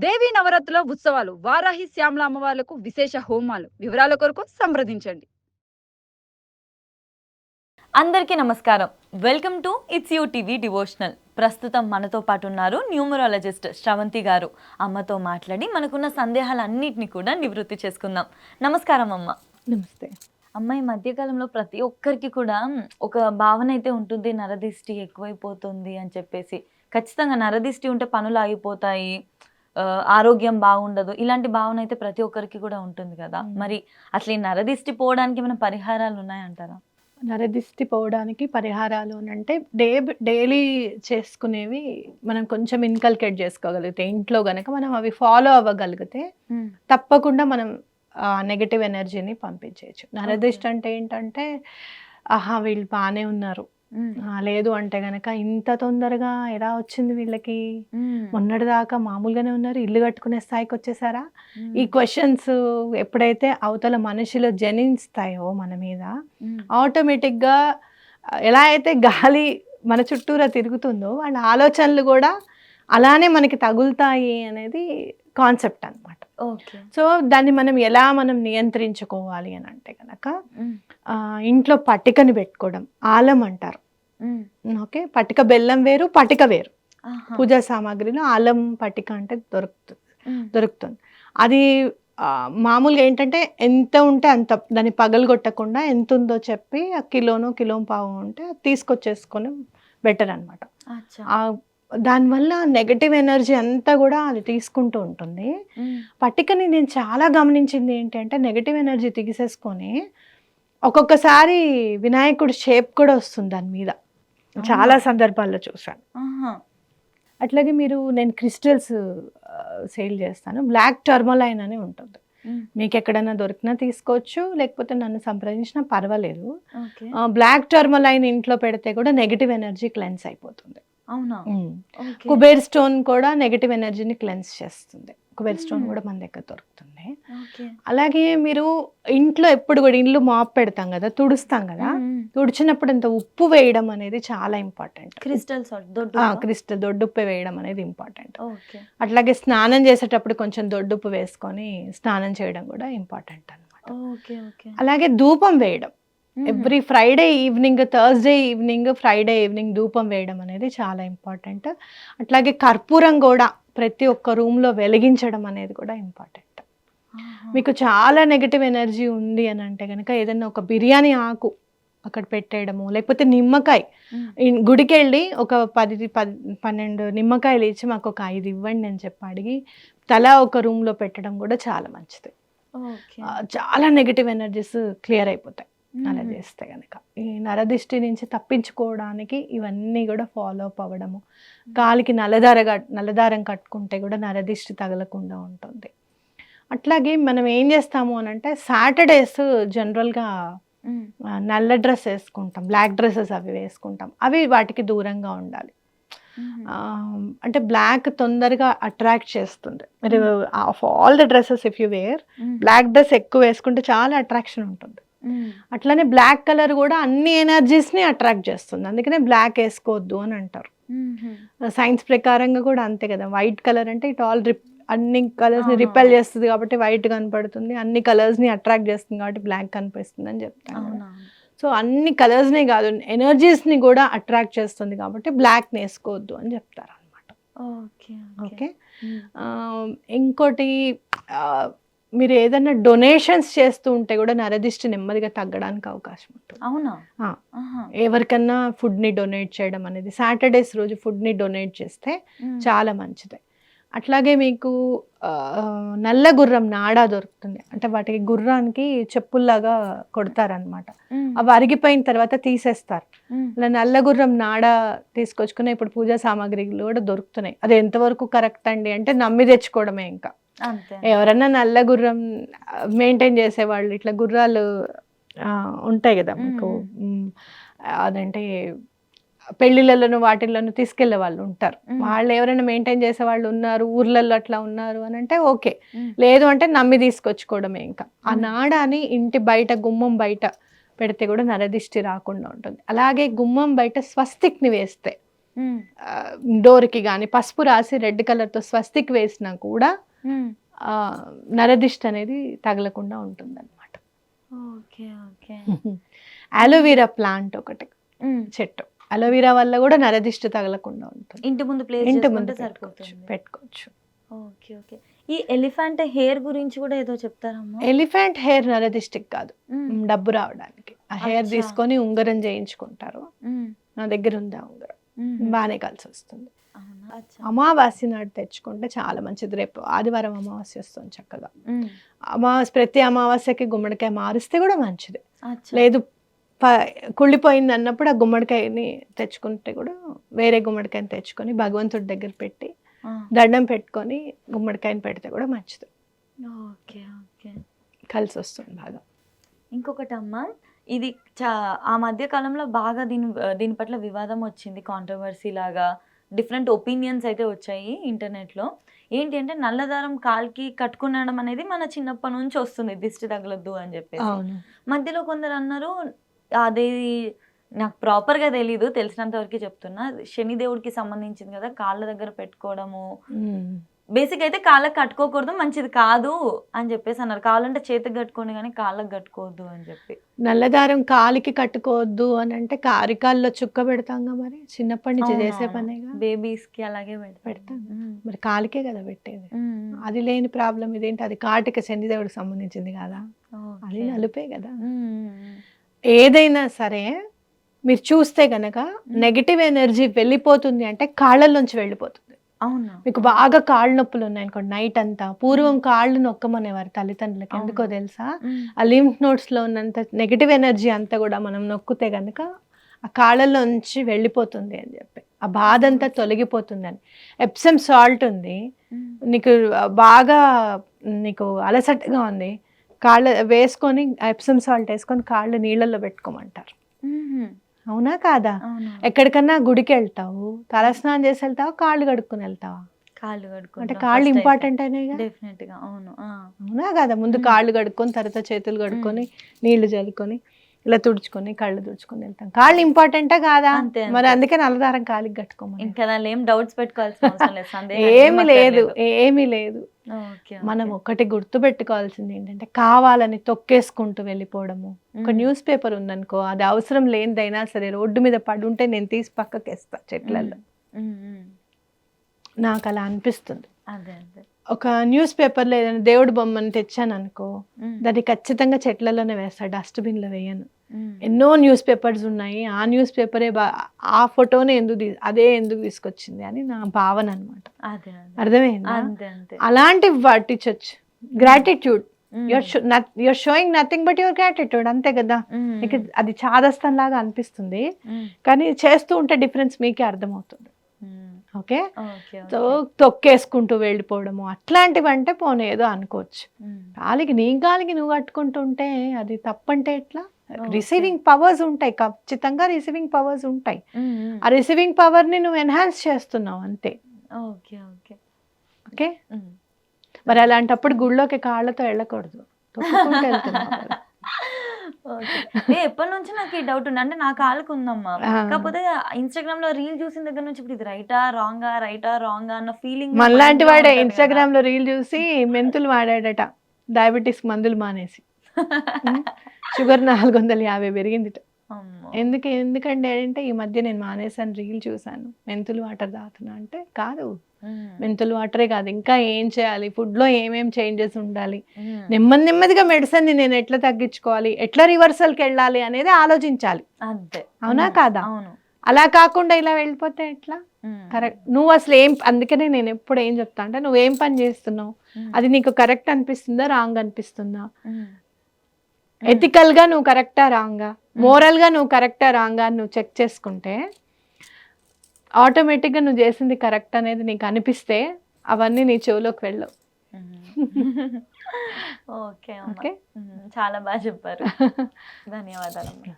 దేవీ నవరాత్రుల ఉత్సవాలు వారాహి శ్యామల అమ్మవార్లకు విశేష హోమాలు వివరాల కొరకు సంప్రదించండి. అందరికీ నమస్కారం. Welcome to it's you TV devotional. ప్రస్తుతం మనతో పాటు ఉన్నారు న్యూమరాలజిస్ట్ శ్రవంతి గారు. అమ్మతో మాట్లాడి మనకున్న సందేహాలన్నింటినీ కూడా నివృత్తి చేసుకుందాం. నమస్కారం అమ్మ. నమస్తే. అమ్మ, ఈ మధ్యకాలంలో ప్రతి ఒక్కరికి కూడా ఒక భావన అయితే ఉంటుంది, నరదిష్టి ఎక్కువైపోతుంది అని చెప్పేసి. ఖచ్చితంగా నరదిష్టి ఉంటే పనులు ఆగిపోతాయి, ఆరోగ్యం బాగుండదు, ఇలాంటి భావన అయితే ప్రతి ఒక్కరికి కూడా ఉంటుంది కదా. మరి అసలు ఈ నరదిష్టి పోవడానికి ఏమైనా పరిహారాలు ఉన్నాయంటారా? నరదిష్టి పోవడానికి పరిహారాలు అంటే డైలీ చేసుకునేవి మనం కొంచెం ఇన్కల్కేట్ చేసుకోగలిగితే ఇంట్లో గనక మనం అవి ఫాలో అవ్వగలిగితే తప్పకుండా మనం నెగటివ్ ఎనర్జీని పంపించేయచ్చు. నరదిష్టి అంటే ఏంటంటే, ఆహా వీళ్ళు బాగానే ఉన్నారు, లేదు అంటే గనక ఇంత తొందరగా ఎలా వచ్చింది వీళ్ళకి, మొన్నటిదాకా మామూలుగానే ఉన్నారు, ఇల్లు కట్టుకునే స్థాయికి వచ్చేసారా, ఈ క్వశ్చన్స్ ఎప్పుడైతే అవతల మనిషిలో జనిస్తాయో మన మీద, ఆటోమేటిక్గా ఎలా అయితే గాలి మన చుట్టూరా తిరుగుతుందో వాళ్ళ ఆలోచనలు కూడా అలానే మనకి తగులుతాయి అనేది కాన్సెప్ట్ అనమాట. సో దాన్ని మనం నియంత్రించుకోవాలి అని అంటే కనుక ఇంట్లో పట్టికని పెట్టుకోవడం, ఆలం అంటారు. ఓకే, పట్టిక బెల్లం వేరు, పట్టిక వేరు. పూజా సామాగ్రిలో ఆలం పట్టిక అంటే దొరుకుతుంది. అది మామూలుగా ఏంటంటే ఎంత ఉంటే అంత, దాన్ని పగలగొట్టకుండా ఎంత ఉందో చెప్పి ఆ కిలో పావు ఉంటే తీసుకొచ్చేసుకొని బెటర్ అనమాట. దానివల్ల నెగటివ్ ఎనర్జీ అంతా కూడా అది తీసుకుంటూ ఉంటుంది. పట్టికని నేను చాలా గమనించింది ఏంటంటే, నెగటివ్ ఎనర్జీ తీసేసుకొని ఒక్కొక్కసారి వినాయకుడి షేప్ కూడా వస్తుంది దాని మీద. చాలా సందర్భాల్లో చూసాను. అట్లాగే నేను క్రిస్టల్స్ సేల్ చేస్తాను. బ్లాక్ టర్మలైన్ అని ఉంటుంది. మీకు ఎక్కడైనా దొరికినా తీసుకోవచ్చు, లేకపోతే నన్ను సంప్రదించినా పర్వాలేదు. బ్లాక్ టర్మలైన్ ఇంట్లో పెడితే కూడా నెగటివ్ ఎనర్జీ క్లెన్స్ అయిపోతుంది. అవునా? కుబేర్ స్టోన్ కూడా నెగటివ్ ఎనర్జీని క్లెన్స్ చేస్తుంది. కుబేర్ స్టోన్ కూడా మన దగ్గర దొరుకుతుంది. అలాగే మీరు ఇంట్లో ఎప్పుడు కూడా ఇల్లు మాప్ పెడతాం కదా, తుడుస్తాం కదా, తుడిచినప్పుడు అంత ఉప్పు వేయడం అనేది చాలా ఇంపార్టెంట్. క్రిస్టల్ దొడ్డుప్పు వేయడం అనేది ఇంపార్టెంట్. అట్లాగే స్నానం చేసేటప్పుడు కొంచెం దొడ్డుప్పు వేసుకొని స్నానం చేయడం కూడా ఇంపార్టెంట్ అనమాట. అలాగే ధూపం వేయడం, every Friday evening, Thursday evening, Friday evening ధూపం వేయడం అనేది చాలా ఇంపార్టెంట్. అట్లాగే కర్పూరం కూడా ప్రతి ఒక్క రూమ్లో వెలిగించడం అనేది కూడా ఇంపార్టెంట్. మీకు చాలా నెగటివ్ ఎనర్జీ ఉంది అని అంటే కనుక ఏదైనా ఒక బిర్యానీ ఆకు అక్కడ పెట్టేయడము, లేకపోతే నిమ్మకాయ, గుడికి వెళ్ళి ఒక 10-12 నిమ్మకాయలు ఇచ్చి మాకు ఒక 5 ఇవ్వండి అని చెప్పి అడిగి తలా ఒక రూమ్లో పెట్టడం కూడా చాలా మంచిది. చాలా నెగటివ్ ఎనర్జీస్ క్లియర్ అయిపోతాయి అలా చేస్తే కనుక. ఈ నరదిష్టి నుంచి తప్పించుకోవడానికి ఇవన్నీ కూడా ఫాలో అప్ అవ్వడము, కాలికి నల్లదారం కట్టుకుంటే కూడా నరదిష్టి తగలకుండా ఉంటుంది. అట్లాగే మనం ఏం చేస్తాము అని అంటే, సాటర్డేస్ జనరల్గా నల్ల డ్రెస్ వేసుకుంటాం, బ్లాక్ డ్రెస్సెస్ అవి వేసుకుంటాం. అవి వాటికి దూరంగా ఉండాలి. అంటే బ్లాక్ తొందరగా అట్రాక్ట్ చేస్తుంది. మీరు of all the dresses if you wear, black dress ఎక్కువ వేసుకుంటే చాలా అట్రాక్షన్ ఉంటుంది. అట్లానే బ్లాక్ కలర్ కూడా అన్ని ఎనర్జీస్ని అట్రాక్ట్ చేస్తుంది. అందుకనే బ్లాక్ వేసుకోవద్దు అని అంటారు. సైన్స్ ప్రకారంగా కూడా అంతే కదా. వైట్ కలర్ అంటే ఇట్ ఆల్ అన్ని కలర్స్ని రిపెల్ చేస్తుంది కాబట్టి వైట్ కనపడుతుంది, అన్ని కలర్స్ని అట్రాక్ట్ చేస్తుంది కాబట్టి బ్లాక్ కనిపిస్తుంది అని చెప్తాను. సో అన్ని కలర్స్నే కాదు, ఎనర్జీస్ని కూడా అట్రాక్ట్ చేస్తుంది కాబట్టి బ్లాక్ని వేసుకోవద్దు అని చెప్తారు అనమాట. ఓకే. ఇంకోటి, మీరు ఏదైనా డొనేషన్స్ చేస్తూ ఉంటే కూడా నరదిష్టి నెమ్మదిగా తగ్గడానికి అవకాశం ఉంటుంది. అవునా? ఎవరికన్నా ఫుడ్ని డొనేట్ చేయడం అనేది, సాటర్డేస్ రోజు ఫుడ్ని డొనేట్ చేస్తే చాలా మంచిది. అట్లాగే మీకు నల్ల గుర్రం నాడా దొరుకుతుంది. అంటే వాటికి గుర్రానికి చెప్పుల్లాగా కొడతారనమాట. అవి అరిగిపోయిన తర్వాత తీసేస్తారు. అలా నల్ల గుర్రం నాడా తీసుకొచ్చుకుని ఇప్పుడు పూజా సామాగ్రిలు కూడా దొరుకుతున్నాయి. అది ఎంతవరకు కరెక్ట్ అండి అంటే నమ్మి తెచ్చుకోవడమే. ఇంకా ఎవరన్నా నల్ల గుర్రం మెయింటైన్ చేసేవాళ్ళు, ఇట్లా గుర్రాలు ఉంటాయి కదా మీకు, అదంటే పెళ్లిళ్ళను వాటిల్లోనూ తీసుకెళ్లే వాళ్ళు ఉంటారు. వాళ్ళు ఎవరైనా మెయింటైన్ చేసే వాళ్ళు ఉన్నారు, ఊర్లలో అట్లా ఉన్నారు అని అంటే ఓకే. లేదు అంటే నమ్మి తీసుకొచ్చుకోవడమే. ఇంకా ఆ నాడాని ఇంటి బయట, గుమ్మం బయట పెడితే కూడా నరదిష్టి రాకుండా ఉంటుంది. అలాగే గుమ్మం బయట స్వస్తిక్ని వేస్తే డోర్కి కానీ పసుపు రాసి రెడ్ కలర్తో స్వస్తిక్ వేసినా కూడా నరదిష్టి అనేది తగలకుండా ఉంటుంది అనమాట. Okay okay. అలోవెరా ప్లాంట్ ఒకటి చెట్టు, అలోవెరా వల్ల కూడా నరదిష్టి తగలకుండా ఉంటుంది. ఇంటి ముందు ప్లేస్ ఇంటి ముందు సరిపోతుంది, పెట్టుకోవచ్చు. Okay okay. ఈ ఎలిఫెంట్ హెయిర్ గురించి కూడా ఏదో చెప్తారమ్మా. ఎలిఫెంట్ హెయిర్ నరదిష్టికి కాదు, డబ్బు రావడానికి ఆ హెయిర్ తీసుకొని ఉంగరం చేయించుకుంటారు. నా దగ్గర ఉంది ఆ ఉంగరం, బాగానే కలిసి వస్తుంది. అమావాస్య నాడు తెచ్చుకుంటే చాలా మంచిది. రేపు ఆదివారం అమావాస్య వస్తుంది చక్కగా. ప్రతి అమావాస్యకి గుమ్మడికాయ మారిస్తే కూడా మంచిది. లేదు కుళ్ళిపోయింది అన్నప్పుడు ఆ గుమ్మడికాయని తెచ్చుకుంటే కూడా వేరే గుమ్మడికాయని తెచ్చుకొని భగవంతుడి దగ్గర పెట్టి దండం పెట్టుకొని గుమ్మడికాయని పెడితే కూడా మంచిది. ఓకే ఓకే, కలిసి వస్తుంది బాగా. ఇంకొకటి అమ్మ, ఇది ఆ మధ్య కాలంలో బాగా దీని పట్ల వివాదం వచ్చింది, కాంట్రవర్సీ లాగా డిఫరెంట్ ఒపీనియన్స్ అయితే వచ్చాయి ఇంటర్నెట్లో. ఏంటి అంటే నల్లదారం కాల్కి కట్టుకునడం అనేది మన చిన్నప్పటి నుంచి వస్తుంది, దిష్టి తగలొద్దు అని చెప్పేసి. మధ్యలో కొందరు అన్నారు, అది నాకు ప్రాపర్గా తెలీదు, తెలిసినంత వరకు చెప్తున్నా, శనిదేవుడికి సంబంధించింది కదా, కాళ్ళ దగ్గర పెట్టుకోవడము బేసిక్ అయితే కాళ్ళకి కట్టుకోకూడదు, మంచిది కాదు అని చెప్పేసి అన్నారు. కావాలంటే చేతికి కట్టుకోండి కానీ కాళ్ళకి కట్టుకోవద్దు అని చెప్పి. నల్లదారం కాలికి కట్టుకోవద్దు అని అంటే కారికాల్లో చుక్క పెడతాంగా, మరి చిన్నప్పటి నుంచి చేసే పనేగా, బేబీస్ కి అలాగే పెడతాం. మరి కాలికే కదా పెట్టేది, అది లేని ప్రాబ్లం ఇదేంటి? అది కాటిక శనిదేవుడికి సంబంధించింది కదా, అది నలుపే కదా. ఏదైనా సరే మీరు చూస్తే గనక నెగిటివ్ ఎనర్జీ వెళ్ళిపోతుంది అంటే కాళ్ళల్లోంచి వెళ్ళిపోతుంది. అవునా? మీకు బాగా కాళ్ళు నొప్పులు ఉన్నాయనుకోండి నైట్ అంతా, పూర్వం కాళ్ళు నొక్కమనేవారు తల్లిదండ్రులకి, ఎందుకో తెలుసా? ఆ లింఫ్ నోడ్స్ లో ఉన్నంత నెగిటివ్ ఎనర్జీ అంతా కూడా మనం నొక్కితే గనక ఆ కాళ్ళల్లోంచి వెళ్ళిపోతుంది అని చెప్పి, ఆ బాధ అంతా తొలగిపోతుందని. ఎప్సమ్ సాల్ట్ ఉంది, నీకు బాగా నీకు అలసటగా ఉంది, కాళ్ళు వేసుకొని ఎప్సమ్ సాల్ట్ వేసుకొని కాళ్ళు నీళ్ళల్లో పెట్టుకోమంటారు. అవునా కాదా? ఎక్కడికన్నా గుడికి వెళ్తావు, తలస్నానం చేసి వెళ్తావా, కాళ్ళు కడుక్కుని వెళ్తావా? కాళ్ళు కడుక్కు, అంటే కాళ్ళు ఇంపార్టెంట్ అనేగా. డెఫినెట్ గా అవును. అవునా కాదా? ముందు కాళ్ళు కడుక్కొని తర్వాత చేతులు కడుక్కొని నీళ్లు చల్లుకొని ఇలా తుడుచుకొని కళ్ళు తుడుచుకొని వెళ్తాం. కాళ్ళు ఇంపార్టెంటా కాదా? మరి అందుకే నల్లదారం కాలికి కట్టుకోమని. ఇంకా ఏం డౌట్స్ పెట్టుకోవాల్సిన అవసరం లేదు, ఏమి లేదు, ఏమీ లేదు. మనం ఒకటి గుర్తు పెట్టుకోవాల్సింది ఏంటంటే కావాలని తొక్కేసుకుంటూ వెళ్ళిపోవడము. ఒక న్యూస్ పేపర్ ఉందనుకో, అది అవసరం లేనిదైనా సరే రోడ్డు మీద పడుంటే నేను తీసి పక్కకేస్తా చెట్లలో. నాకు అలా అనిపిస్తుంది. ఒక న్యూస్ పేపర్లో ఏదైనా దేవుడి బొమ్మని తెచ్చాను అనుకో, దాన్ని ఖచ్చితంగా చెట్లలోనే వేస్తా, డస్ట్బిన్లో వేయను. ఎన్నో న్యూస్ పేపర్స్ ఉన్నాయి, ఆ న్యూస్ పేపరే ఆ ఫోటోనే ఎందుకు తీసుకొచ్చింది అని నా భావన అనమాట. అర్థమైంది? అలాంటివి పట్టించవచ్చు. Gratitude, you're showing nothing but your gratitude, అంతే కదా. మీకు అది చాదస్తం లాగా అనిపిస్తుంది కానీ చేస్తూ ఉంటే డిఫరెన్స్ మీకే అర్థమవుతుంది. ఓకే, సో తొక్కేసుకుంటూ వెళ్ళిపోవడము అట్లాంటివి అంటే పోనేదో అనుకోవచ్చు. నీ గాలికి నువ్వు కట్టుకుంటుంటే అది తప్పంటే ఎట్లా? రిసీవింగ్ పవర్స్ ఉంటాయి, ఖచ్చితంగా రిసీవింగ్ పవర్స్ ఉంటాయి. ఆ రిసీవింగ్ పవర్ ని నువ్వు ఎన్హాన్స్ చేస్తున్నావు అంతే. ఓకే, మరి అలాంటప్పుడు గుళ్ళోకి కాళ్ళతో వెళ్ళకూడదు, తొక్కుకుంటూ వెళ్తున్నావు. ఎప్పటి నుంచి నాకు ఈ డౌట్ ఉంది, అంటే నా కాళ్ళకు ఉందమ్మా, కాకపోతే ఇన్స్టాగ్రామ్ లో రీల్ చూసిన దగ్గర నుంచి ఇప్పుడు ఇది రైటా రాంగా అన్న ఫీలింగ్. మనలాంటి వాడే ఇన్స్టాగ్రామ్ లో రీల్ చూసి మెంతులు వాడాడట, డయాబెటీస్ మందులు మానేసి షుగర్ 450 పెరిగిందిట. ఎందుకంటే ఏంటంటే ఈ మధ్య నేను మానేసాను, రీల్ చూసాను, మెంతులు వాటర్ తాగుతున్నా అంటే కాదు, మెంతులు వాటరే కాదు, ఇంకా ఏం చేయాలి, ఫుడ్ లో ఏమేం చేంజెస్ ఉండాలి, నెమ్మదిగా మెడిసిన్ ని నేను ఎట్లా తగ్గించుకోవాలి, ఎట్లా రివర్సల్కి వెళ్ళాలి అనేది ఆలోచించాలి. అంతే, అవునా కాదా? అలా కాకుండా ఇలా వెళ్ళిపోతే ఎట్లా? కరెక్ట్, నువ్వు అసలు అందుకనే నేను ఎప్పుడు ఏం చెప్తా అంటే, నువ్వేం పని చేస్తున్నావు, అది నీకు కరెక్ట్ అనిపిస్తుందా రాంగ్ అనిపిస్తుందా, ఎథికల్ గా నువ్వు కరెక్టా రాంగా, మోరల్ గా నువ్వు కరెక్టా రాంగా నువ్వు చెక్ చేసుకుంటే ఆటోమేటిక్ గా నువ్వు చేసింది కరెక్ట్ అనేది నీకు అనిపిస్తే అవన్నీ నీ చెవులోకి వెళ్ళవు. ఓకే, చాలా బాగా చెప్పారు, ధన్యవాదాలు.